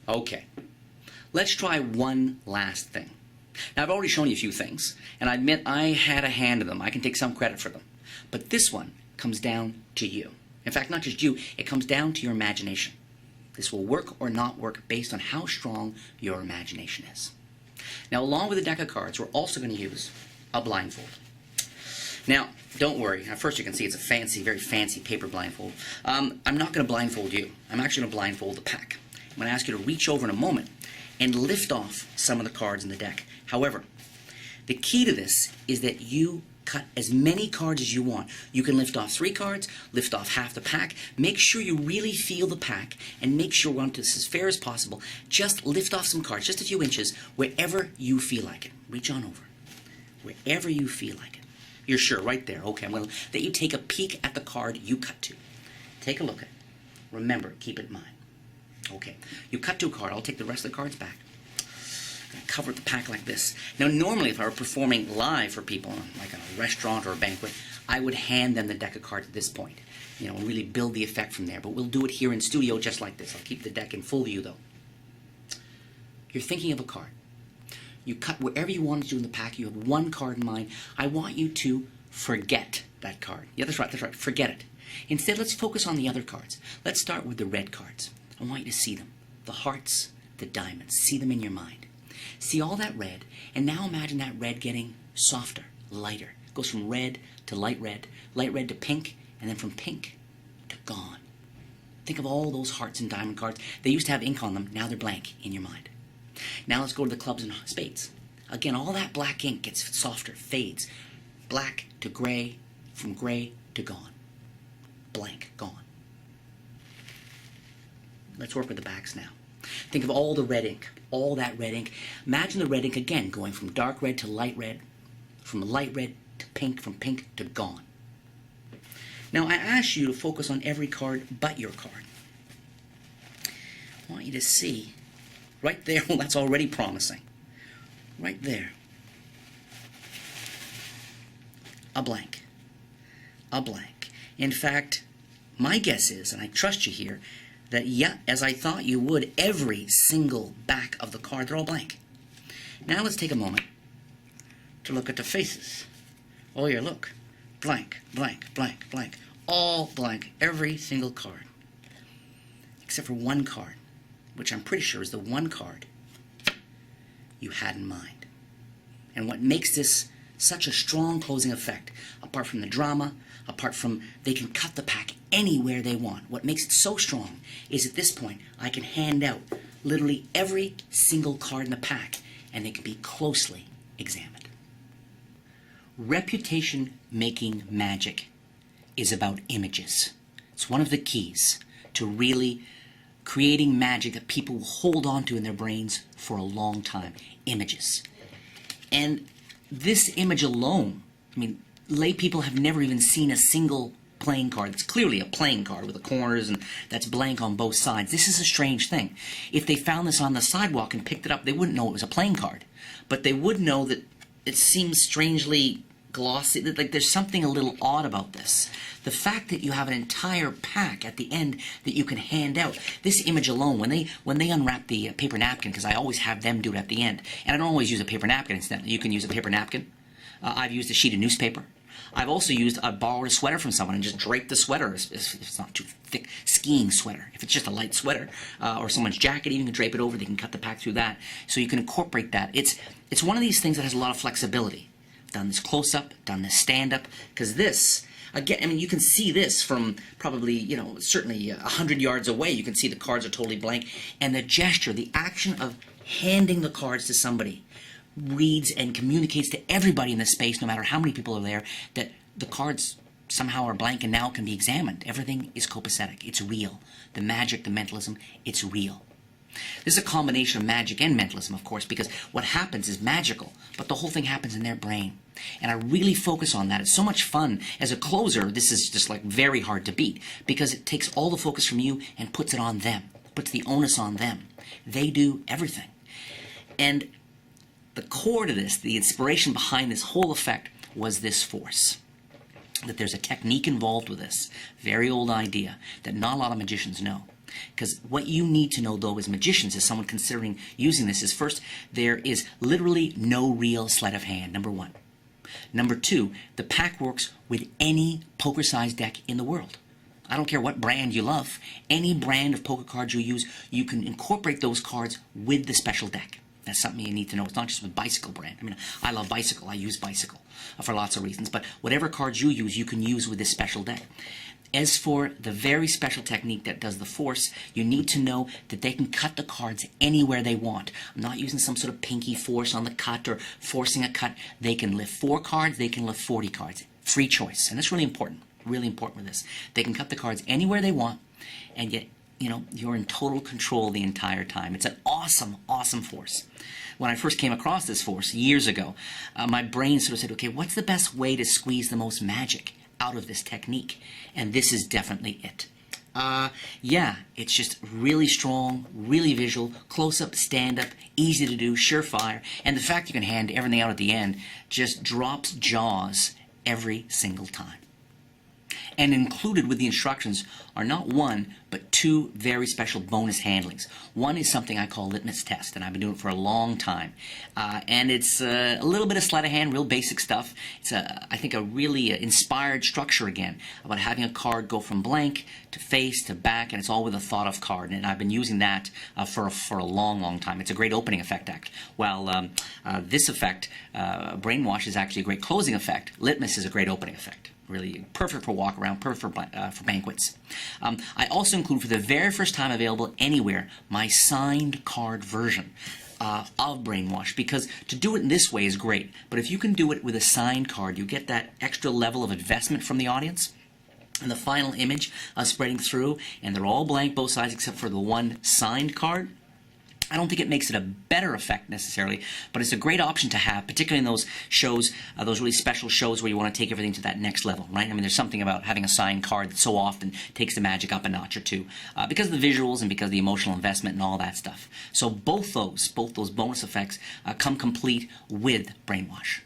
Okay, let's try one last thing. Now, I've already shown you a few things, and I admit I had a hand in them. I can take some credit for them. But this one comes down to you. In fact, not just you, it comes down to your imagination. This will work or not work based on how strong your imagination is. Now, along with the deck of cards, we're also going to use a blindfold. Now, don't worry. At first you can see it's a fancy, very fancy paper blindfold. I'm not going to blindfold you. I'm actually going to blindfold the pack. I'm going to ask you to reach over in a moment and lift off some of the cards in the deck. However, the key to this is that you cut as many cards as you want. You can lift off 3 cards, lift off half the pack. Make sure you really feel the pack and make sure we're on to this as fair as possible. Just lift off some cards, just a few inches, wherever you feel like it. Reach on over. Wherever you feel like it. You're sure, right there. Okay, I'm going to let you take a peek at the card you cut to. Take a look at it. Remember, keep it in mind. Okay, you cut to a card. I'll take the rest of the cards back. Cover the pack like this. Now, normally, if I were performing live for people, like a restaurant or a banquet, I would hand them the deck of cards at this point, and really build the effect from there. But we'll do it here in studio just like this. I'll keep the deck in full view, though. You're thinking of a card. You cut wherever you want to do in the pack. You have one card in mind. I want you to forget that card. Yeah, that's right, forget it. Instead, let's focus on the other cards. Let's start with the red cards. I want you to see them. The hearts, the diamonds. See them in your mind. See all that red, and now imagine that red getting softer, lighter. It goes from red to light red to pink, and then from pink to gone. Think of all those hearts and diamond cards. They used to have ink on them. Now they're blank in your mind. Now let's go to the clubs and spades. Again, all that black ink gets softer, fades. Black to gray, from gray to gone. Blank, gone. Let's work with the backs now. Think of all the red ink, all that red ink. Imagine the red ink again going from dark red to light red, from light red to pink, from pink to gone. Now I ask you to focus on every card but your card. I want you to see right there, well, that's already promising. Right there. A blank. A blank. In fact, my guess is, and I trust you here, that, yeah, as I thought you would, every single back of the card, they're all blank. Now let's take a moment to look at the faces. Oh, yeah, look. Blank, blank, blank, blank. All blank. Every single card. Except for one card, which I'm pretty sure is the one card you had in mind. And what makes this such a strong closing effect, apart from the drama, apart from they can cut the pack anywhere they want, what makes it so strong is at this point I can hand out literally every single card in the pack and they can be closely examined. Reputation making magic is about images. It's one of the keys to really creating magic that people will hold on to in their brains for a long time. Images. And this image alone, lay people have never even seen a single playing card. It's clearly a playing card with the corners and that's blank on both sides. This is a strange thing. If they found this on the sidewalk and picked it up, they wouldn't know it was a playing card. But they would know that it seems strangely glossy, that like there's something a little odd about this. The fact that you have an entire pack at the end that you can hand out, this image alone, when they unwrap the paper napkin, because I always have them do it at the end, and I don't always use a paper napkin incidentally. You can use a paper napkin. I've used a sheet of newspaper. I've also borrowed a sweater from someone and just draped the sweater if it's not too thick, skiing sweater. If it's just a light sweater or someone's jacket, even can drape it over. They can cut the pack through that. So you can incorporate that. It's one of these things that has a lot of flexibility. Done this close-up, done this stand-up, because this, again, you can see this from probably, certainly 100 yards away. You can see the cards are totally blank. And the gesture, the action of handing the cards to somebody reads and communicates to everybody in the space, no matter how many people are there, that the cards somehow are blank and now can be examined. Everything is copacetic. It's real. The magic, the mentalism, it's real. This is a combination of magic and mentalism, of course, because what happens is magical, but the whole thing happens in their brain. And I really focus on that. It's so much fun. As a closer, this is just like very hard to beat because it takes all the focus from you and puts it on them, puts the onus on them. They do everything. And the core to this, the inspiration behind this whole effect was this force. That there's a technique involved with this. Very old idea that not a lot of magicians know. Because what you need to know, though, as magicians, as someone considering using this, is first, there is literally no real sleight of hand, number one. Number two, the pack works with any poker-sized deck in the world. I don't care what brand you love. Any brand of poker cards you use, you can incorporate those cards with the special deck. That's something you need to know. It's not just with Bicycle brand. I mean, I love Bicycle. I use Bicycle for lots of reasons. But whatever cards you can use with this special deck. As for the very special technique that does the force, you need to know that they can cut the cards anywhere they want. I'm not using some sort of pinky force on the cut or forcing a cut. They can lift 4 cards. They can lift 40 cards. Free choice. And that's really important. Really important with this. They can cut the cards anywhere they want, and yet, you're in total control the entire time. It's an awesome, awesome force. When I first came across this force years ago, my brain sort of said, okay, what's the best way to squeeze the most magic out of this technique? And this is definitely it. Yeah, it's just really strong, really visual, close-up, stand-up, easy to do, surefire, and the fact you can hand everything out at the end just drops jaws every single time. And included with the instructions are not one, but 2 very special bonus handlings. One is something I call LITMUS test, and I've been doing it for a long time. And it's a little bit of sleight of hand, real basic stuff. It's, I think, a really inspired structure, again, about having a card go from blank to face to back, and it's all with a thought-of card. And I've been using that for a long, long time. It's a great opening effect, actually. While this effect, Brainwash, is actually a great closing effect, LITMUS is a great opening effect. Really perfect for walk around, perfect for banquets. I also include, for the very first time available anywhere, my signed card version of Brainwash, because to do it in this way is great, but if you can do it with a signed card, you get that extra level of investment from the audience. And the final image spreading through, and they're all blank, both sides, except for the one signed card. I don't think it makes it a better effect necessarily, but it's a great option to have, particularly in those shows, those really special shows where you want to take everything to that next level, right? I mean, there's something about having a signed card that so often takes the magic up a notch or two, because of the visuals and because of the emotional investment and all that stuff. So both those bonus effects come complete with Brainwash.